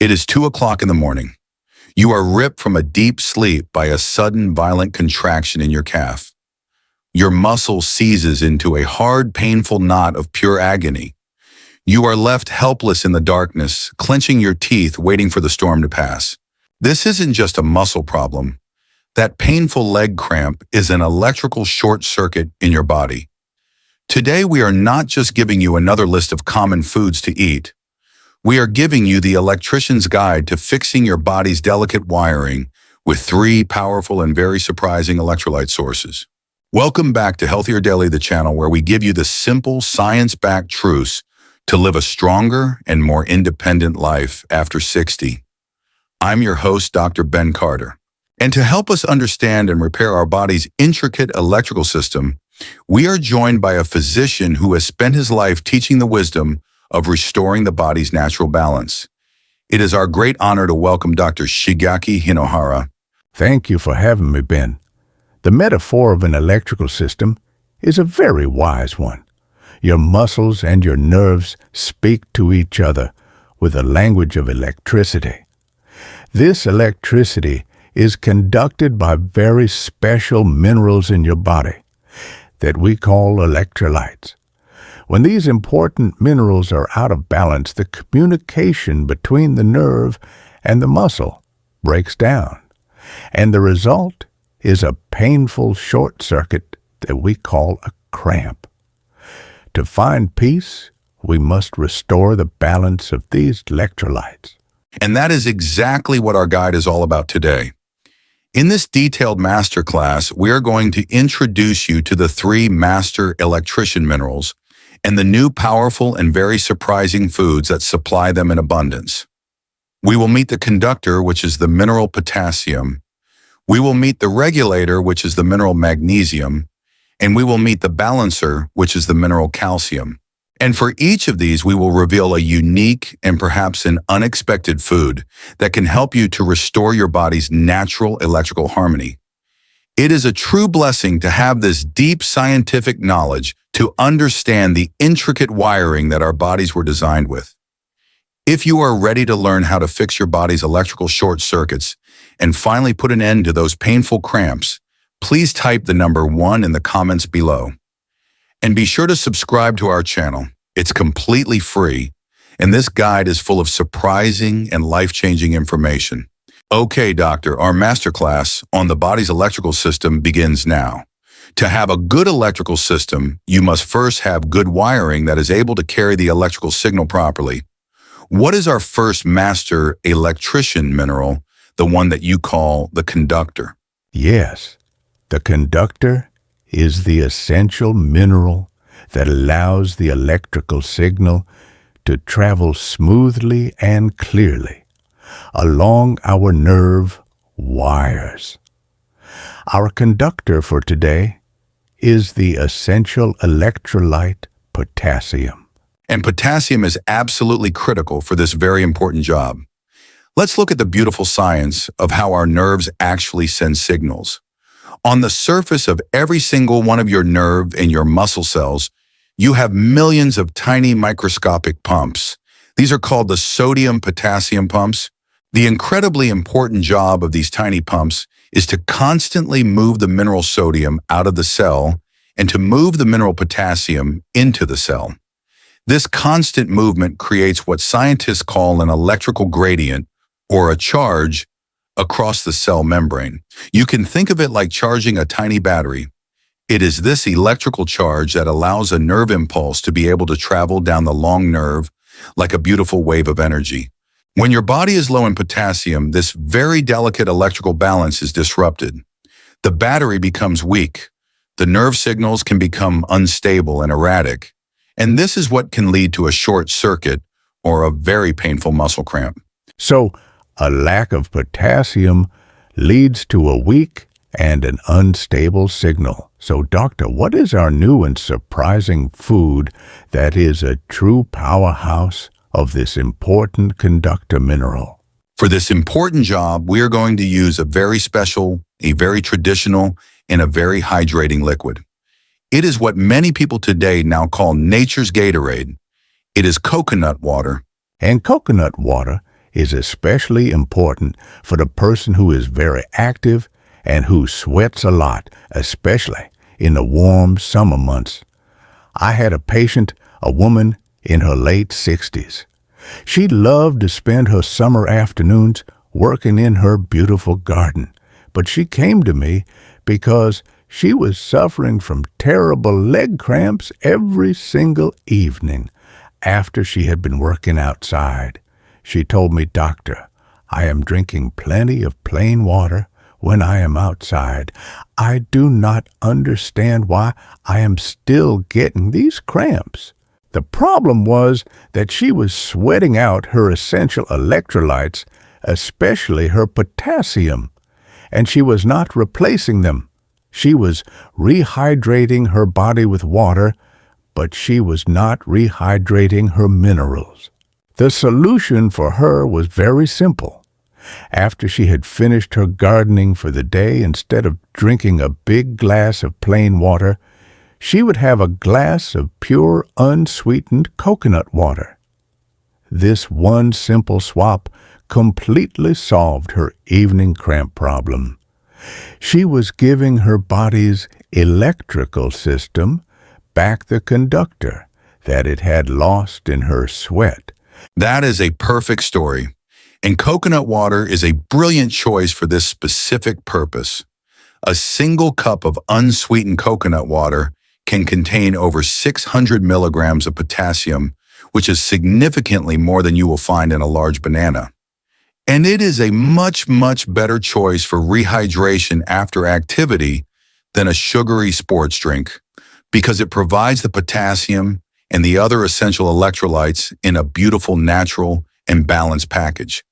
It is 2 o'clock in the morning. You are ripped from a deep sleep by a sudden violent contraction in your calf. Your muscle seizes into a hard, painful knot of pure agony. You are left helpless in the darkness, clenching your teeth, waiting for the storm to pass. This isn't just a muscle problem. That painful leg cramp is an electrical short circuit in your body. Today, we are not just giving you another list of common foods to eat. We are giving you the electrician's guide to fixing your body's delicate wiring with 3 powerful and very surprising electrolyte sources. Welcome back to Healthier Daily, the channel where we give you the simple, science-backed truths to live a stronger and more independent life after 60. I'm your host, Dr. Ben Carter. And to help us understand and repair our body's intricate electrical system, we are joined by a physician who has spent his life teaching the wisdom of restoring the body's natural balance. It is our great honor to welcome Dr. Shigeaki Hinohara. Thank you for having me, Ben. The metaphor of an electrical system is a very wise one. Your muscles and your nerves speak to each other with a language of electricity. This electricity is conducted by very special minerals in your body that we call electrolytes. When these important minerals are out of balance, the communication between the nerve and the muscle breaks down, and the result is a painful short circuit that we call a cramp. To find peace, we must restore the balance of these electrolytes. And that is exactly what our guide is all about today. In this detailed masterclass, we are going to introduce you to the 3 master electrician minerals and the new powerful and very surprising foods that supply them in abundance. We will meet the conductor, which is the mineral potassium. We will meet the regulator, which is the mineral magnesium. And we will meet the balancer, which is the mineral calcium. And for each of these, we will reveal a unique and perhaps an unexpected food that can help you to restore your body's natural electrical harmony. It is a true blessing to have this deep scientific knowledge to understand the intricate wiring that our bodies were designed with. If you are ready to learn how to fix your body's electrical short circuits and finally put an end to those painful cramps, please type the number 1 in the comments below. And be sure to subscribe to our channel. It's completely free, and this guide is full of surprising and life-changing information. Okay, doctor, our masterclass on the body's electrical system begins now. To have a good electrical system, you must first have good wiring that is able to carry the electrical signal properly. What is our first master electrician mineral, the one that you call the conductor? Yes, the conductor is the essential mineral that allows the electrical signal to travel smoothly and clearly along our nerve wires. Our conductor for today is the essential electrolyte potassium. And potassium is absolutely critical for this very important job. Let's look at the beautiful science of how our nerves actually send signals. On the surface of every single one of your nerve and your muscle cells, you have millions of tiny microscopic pumps. These are called the sodium-potassium pumps. The incredibly important job of these tiny pumps is to constantly move the mineral sodium out of the cell and to move the mineral potassium into the cell. This constant movement creates what scientists call an electrical gradient, or a charge, across the cell membrane. You can think of it like charging a tiny battery. It is this electrical charge that allows a nerve impulse to be able to travel down the long nerve like a beautiful wave of energy. When your body is low in potassium, this very delicate electrical balance is disrupted. The battery becomes weak. The nerve signals can become unstable and erratic. And this is what can lead to a short circuit or a very painful muscle cramp. So, a lack of potassium leads to a weak and an unstable signal. So, doctor, what is our new and surprising food that is a true powerhouse of this important conductor mineral? For this important job, we are going to use a very special, a very traditional, and a very hydrating liquid. It is what many people today now call nature's Gatorade. It is coconut water. And coconut water is especially important for the person who is very active and who sweats a lot, especially in the warm summer months. I had a patient, a woman in her late 60s. She loved to spend her summer afternoons working in her beautiful garden, but she came to me because she was suffering from terrible leg cramps every single evening after she had been working outside. She told me, "Doctor, I am drinking plenty of plain water when I am outside. I do not understand why I am still getting these cramps." The problem was that she was sweating out her essential electrolytes, especially her potassium, and she was not replacing them. She was rehydrating her body with water, but she was not rehydrating her minerals. The solution for her was very simple. After she had finished her gardening for the day, instead of drinking a big glass of plain water, she would have a glass of pure, unsweetened coconut water. This one simple swap completely solved her evening cramp problem. She was giving her body's electrical system back the conductor that it had lost in her sweat. That is a perfect story. And coconut water is a brilliant choice for this specific purpose. A single cup of unsweetened coconut water can contain over 600 milligrams of potassium, which is significantly more than you will find in a large banana. And it is a much, much better choice for rehydration after activity than a sugary sports drink, because it provides the potassium and the other essential electrolytes in a beautiful, natural, and balanced package.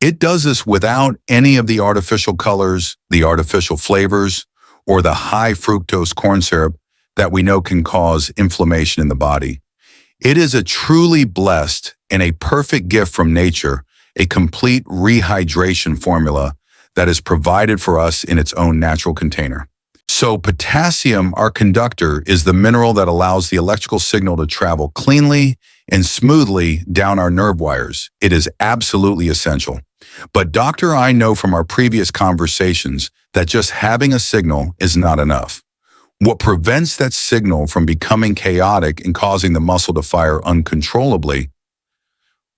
It does this without any of the artificial colors, the artificial flavors, or the high fructose corn syrup that we know can cause inflammation in the body. It is a truly blessed and a perfect gift from nature, a complete rehydration formula that is provided for us in its own natural container. So potassium, our conductor, is the mineral that allows the electrical signal to travel cleanly and smoothly down our nerve wires. It is absolutely essential. But doctor, I know from our previous conversations that just having a signal is not enough. What prevents that signal from becoming chaotic and causing the muscle to fire uncontrollably?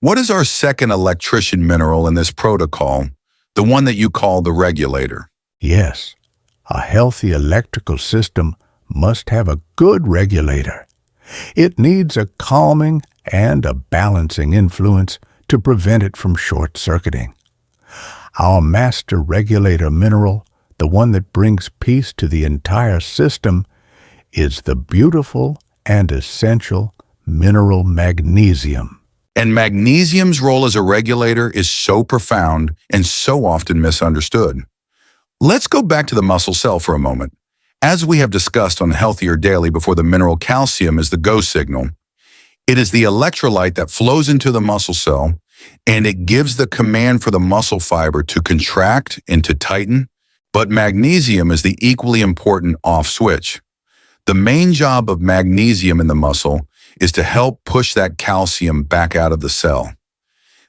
What is our second electrician mineral in this protocol, the one that you call the regulator? Yes, a healthy electrical system must have a good regulator. It needs a calming and a balancing influence to prevent it from short-circuiting. Our master regulator mineral, the one that brings peace to the entire system, is the beautiful and essential mineral magnesium. And magnesium's role as a regulator is so profound and so often misunderstood. Let's go back to the muscle cell for a moment. As we have discussed on Healthier Daily before, the mineral calcium is the go signal. It is the electrolyte that flows into the muscle cell, and it gives the command for the muscle fiber to contract and to tighten. But magnesium is the equally important off switch. The main job of magnesium in the muscle is to help push that calcium back out of the cell.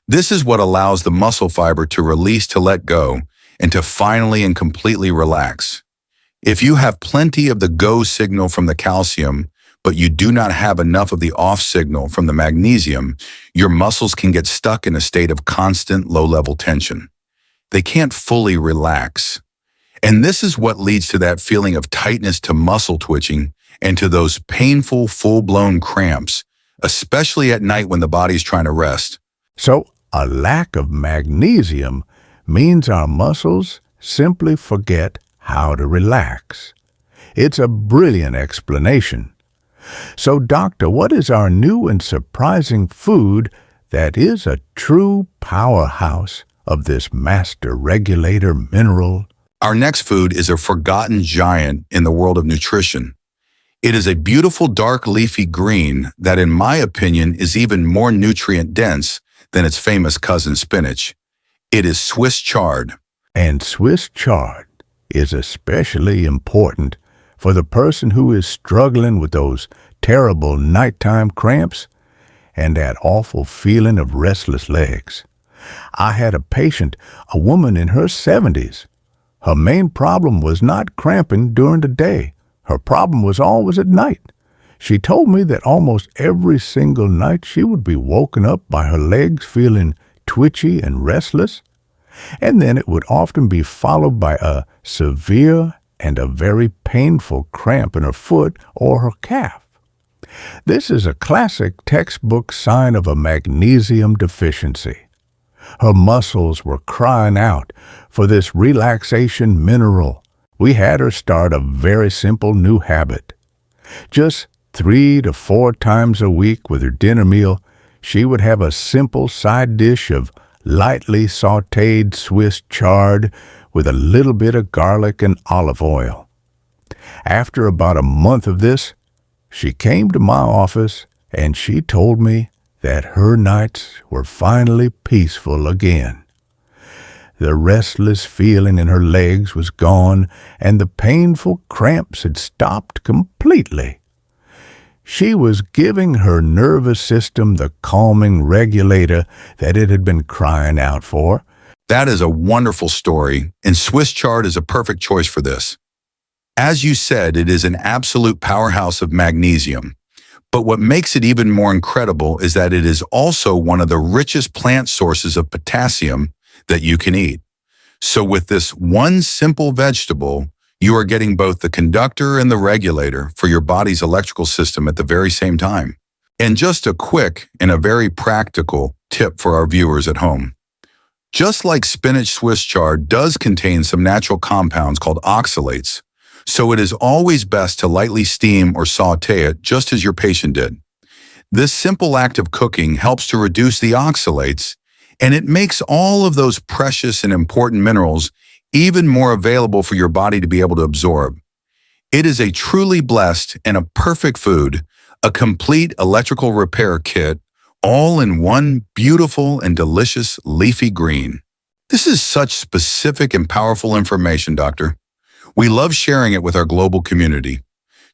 This is what allows the muscle fiber to release, to let go, and to finally and completely relax. If you have plenty of the go signal from the calcium, but you do not have enough of the off signal from the magnesium, your muscles can get stuck in a state of constant low-level tension. They can't fully relax. And this is what leads to that feeling of tightness, to muscle twitching, and to those painful, full-blown cramps, especially at night when the body's trying to rest. So, a lack of magnesium means our muscles simply forget how to relax. It's a brilliant explanation. So, doctor, what is our new and surprising food that is a true powerhouse of this master regulator mineral? Our next food is a forgotten giant in the world of nutrition. It is a beautiful dark leafy green that, in my opinion, is even more nutrient-dense than its famous cousin spinach. It is Swiss chard. And Swiss chard is especially important for the person who is struggling with those terrible nighttime cramps and that awful feeling of restless legs. I had a patient, a woman in her 70s. Her main problem was not cramping during the day. Her problem was always at night. She told me that almost every single night she would be woken up by her legs feeling twitchy and restless, and then it would often be followed by a severe and a very painful cramp in her foot or her calf. This is a classic textbook sign of a magnesium deficiency. Her muscles were crying out for this relaxation mineral. We had her start a very simple new habit. Just 3 to 4 times a week with her dinner meal, she would have a simple side dish of lightly sautéed Swiss chard with a little bit of garlic and olive oil. After about a month of this, she came to my office and she told me that her nights were finally peaceful again. The restless feeling in her legs was gone and the painful cramps had stopped completely. She was giving her nervous system the calming regulator that it had been crying out for. That is a wonderful story, and Swiss chard is a perfect choice for this. As you said, it is an absolute powerhouse of magnesium. But what makes it even more incredible is that it is also one of the richest plant sources of potassium that you can eat. So with this one simple vegetable, you are getting both the conductor and the regulator for your body's electrical system at the very same time. And just a quick and a very practical tip for our viewers at home. Just like spinach Swiss chard does contain some natural compounds called oxalates, so it is always best to lightly steam or sauté it just as your patient did. This simple act of cooking helps to reduce the oxalates, and it makes all of those precious and important minerals even more available for your body to be able to absorb. It is a truly blessed and a perfect food, a complete electrical repair kit, all in one beautiful and delicious leafy green. This is such specific and powerful information, Doctor. We love sharing it with our global community.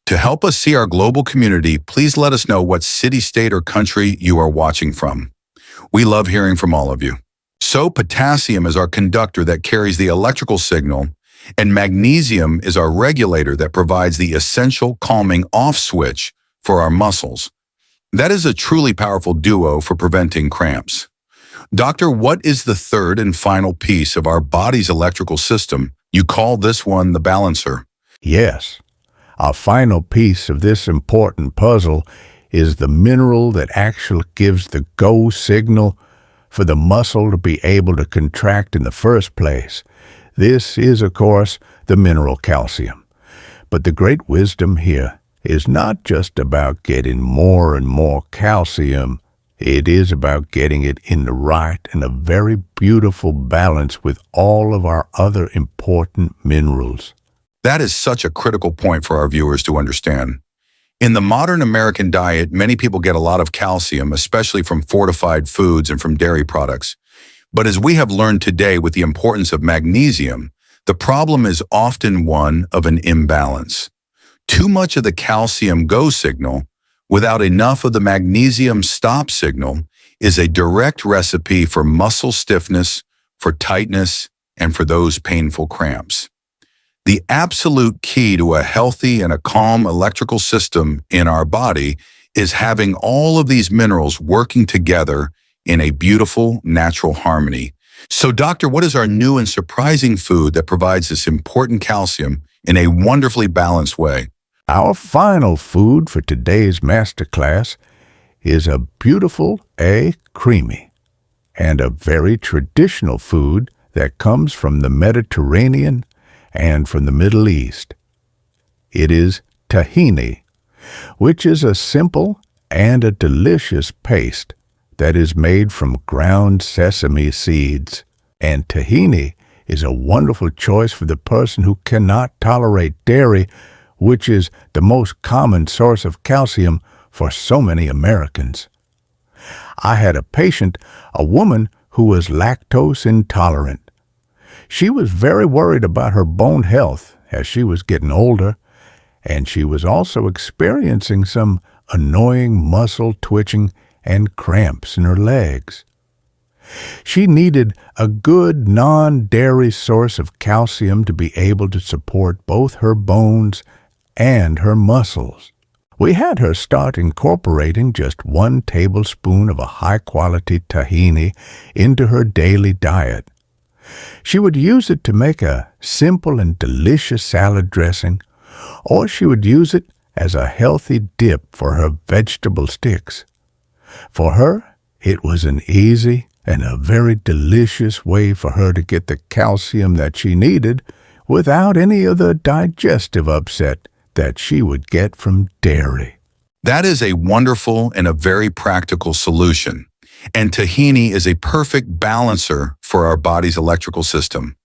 To help us see our global community, please let us know what city, state, or country you are watching from. We love hearing from all of you. So potassium is our conductor that carries the electrical signal, and magnesium is our regulator that provides the essential calming off switch for our muscles. That is a truly powerful duo for preventing cramps. Doctor, what is the third and final piece of our body's electrical system? You call this one the balancer. Yes, our final piece of this important puzzle is the mineral that actually gives the go signal for the muscle to be able to contract in the first place. This is, of course, the mineral calcium. But the great wisdom here is not just about getting more and more calcium. It is about getting it in the right and a very beautiful balance with all of our other important minerals. That is such a critical point for our viewers to understand. In the modern American diet, many people get a lot of calcium, especially from fortified foods and from dairy products. But as we have learned today with the importance of magnesium, the problem is often one of an imbalance. Too much of the calcium go signal without enough of the magnesium stop signal is a direct recipe for muscle stiffness, for tightness, and for those painful cramps. The absolute key to a healthy and a calm electrical system in our body is having all of these minerals working together in a beautiful, natural harmony. So, Doctor, what is our new and surprising food that provides this important calcium in a wonderfully balanced way? Our final food for today's masterclass is a beautiful, creamy, and a very traditional food that comes from the Mediterranean and from the Middle East. It is tahini, which is a simple and a delicious paste that is made from ground sesame seeds. And tahini is a wonderful choice for the person who cannot tolerate dairy, which is the most common source of calcium for so many Americans. I had a patient, a woman who was lactose intolerant. She was very worried about her bone health as she was getting older, and she was also experiencing some annoying muscle twitching and cramps in her legs. She needed a good non-dairy source of calcium to be able to support both her bones and her muscles. We had her start incorporating just 1 tablespoon of a high-quality tahini into her daily diet. She would use it to make a simple and delicious salad dressing, or she would use it as a healthy dip for her vegetable sticks. For her, it was an easy and a very delicious way for her to get the calcium that she needed without any of the digestive upset that she would get from dairy. That is a wonderful and a very practical solution. And tahini is a perfect balancer for our body's electrical system.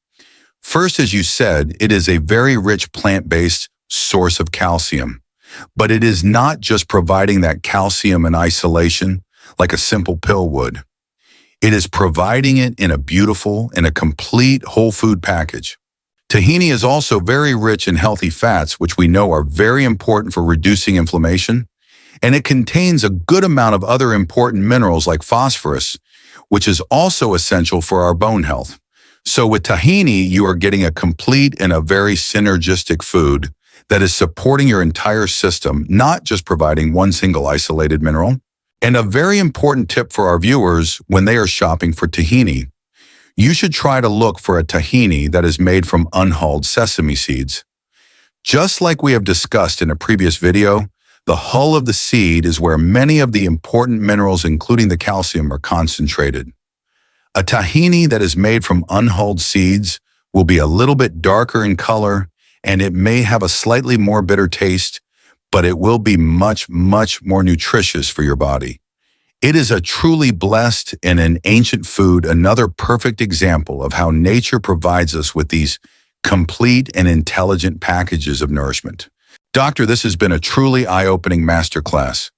First, as you said, it is a very rich plant-based source of calcium. But it is not just providing that calcium in isolation like a simple pill would. It is providing it in a beautiful and a complete whole food package. Tahini is also very rich in healthy fats, which we know are very important for reducing inflammation, and it contains a good amount of other important minerals like phosphorus, which is also essential for our bone health. So with tahini, you are getting a complete and a very synergistic food that is supporting your entire system, not just providing one single isolated mineral. And a very important tip for our viewers when they are shopping for tahini, you should try to look for a tahini that is made from unhulled sesame seeds. Just like we have discussed in a previous video, the hull of the seed is where many of the important minerals, including the calcium, are concentrated. A tahini that is made from unhulled seeds will be a little bit darker in color, and it may have a slightly more bitter taste, but it will be much, much more nutritious for your body. It is a truly blessed and an ancient food, another perfect example of how nature provides us with these complete and intelligent packages of nourishment. Doctor, this has been a truly eye-opening masterclass.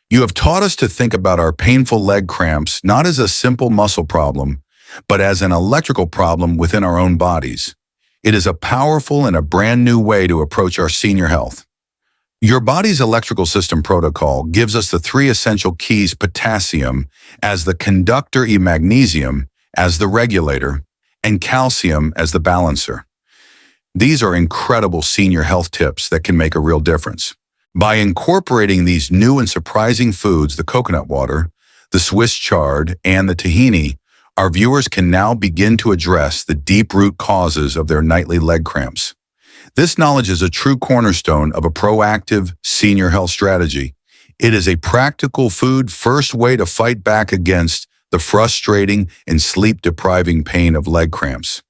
You have taught us to think about our painful leg cramps not as a simple muscle problem, but as an electrical problem within our own bodies. It is a powerful and a brand new way to approach our senior health. Your body's electrical system protocol gives us the 3 essential keys: potassium as the conductor, magnesium as the regulator, and calcium as the balancer. These are incredible senior health tips that can make a real difference. By incorporating these new and surprising foods, the coconut water, the Swiss chard, and the tahini, our viewers can now begin to address the deep root causes of their nightly leg cramps. This knowledge is a true cornerstone of a proactive senior health strategy. It is a practical food-first way to fight back against the frustrating and sleep-depriving pain of leg cramps.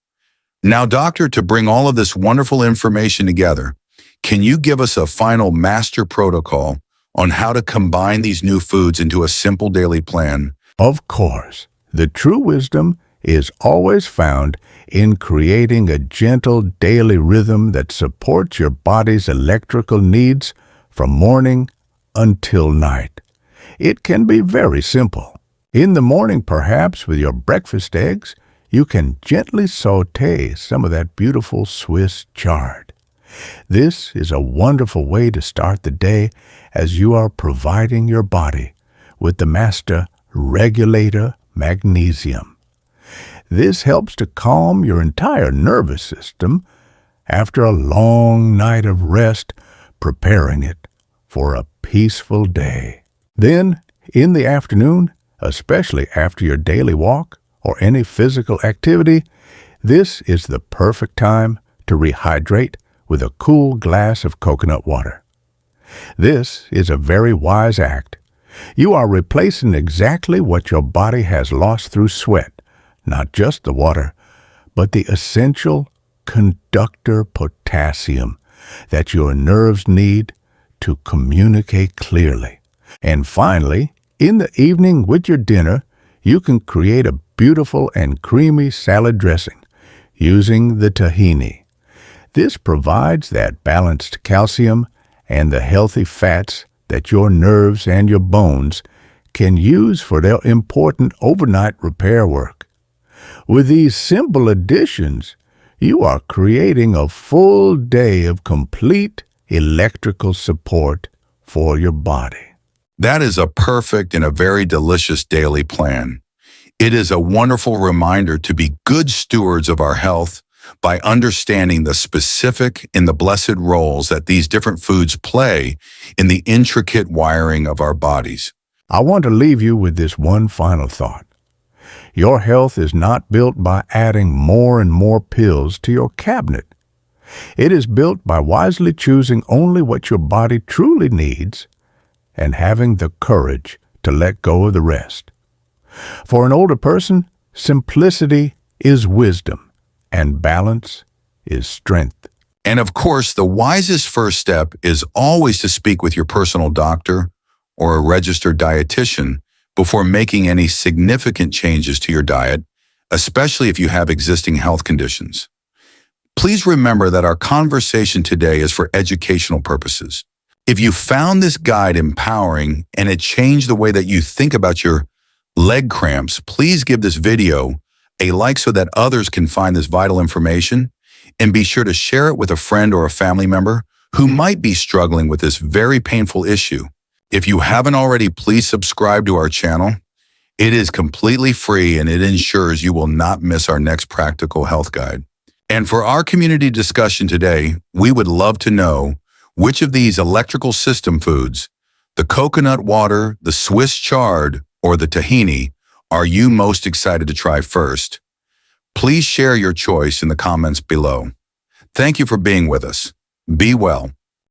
Now, doctor, to bring all of this wonderful information together, can you give us a final master protocol on how to combine these new foods into a simple daily plan? Of course, the true wisdom is always found in creating a gentle daily rhythm that supports your body's electrical needs from morning until night. It can be very simple. In the morning, perhaps with your breakfast eggs, you can gently sauté some of that beautiful Swiss chard. This is a wonderful way to start the day as you are providing your body with the master regulator magnesium. This helps to calm your entire nervous system after a long night of rest, preparing it for a peaceful day. Then, in the afternoon, especially after your daily walk or any physical activity, this is the perfect time to rehydrate with a cool glass of coconut water. This is a very wise act. You are replacing exactly what your body has lost through sweat, not just the water, but the essential conductor potassium that your nerves need to communicate clearly. And finally, in the evening with your dinner, you can create a beautiful and creamy salad dressing using the tahini. This provides that balanced calcium and the healthy fats that your nerves and your bones can use for their important overnight repair work. With these simple additions, you are creating a full day of complete electrical support for your body. That is a perfect and a very delicious daily plan. It is a wonderful reminder to be good stewards of our health by understanding the specific and the blessed roles that these different foods play in the intricate wiring of our bodies. I want to leave you with this one final thought. Your health is not built by adding more and more pills to your cabinet. It is built by wisely choosing only what your body truly needs and having the courage to let go of the rest. For an older person, simplicity is wisdom and balance is strength. And of course, the wisest first step is always to speak with your personal doctor or a registered dietitian before making any significant changes to your diet, especially if you have existing health conditions. Please remember that our conversation today is for educational purposes. If you found this guide empowering and it changed the way that you think about your leg cramps, please give this video a like so that others can find this vital information, and be sure to share it with a friend or a family member who might be struggling with this very painful issue. If you haven't already, please subscribe to our channel. It is completely free and it ensures you will not miss our next practical health guide. And for our community discussion today, we would love to know which of these electrical system foods, the coconut water, the Swiss chard, or the tahini, are you most excited to try first? Please share your choice in the comments below. Thank you for being with us. Be well.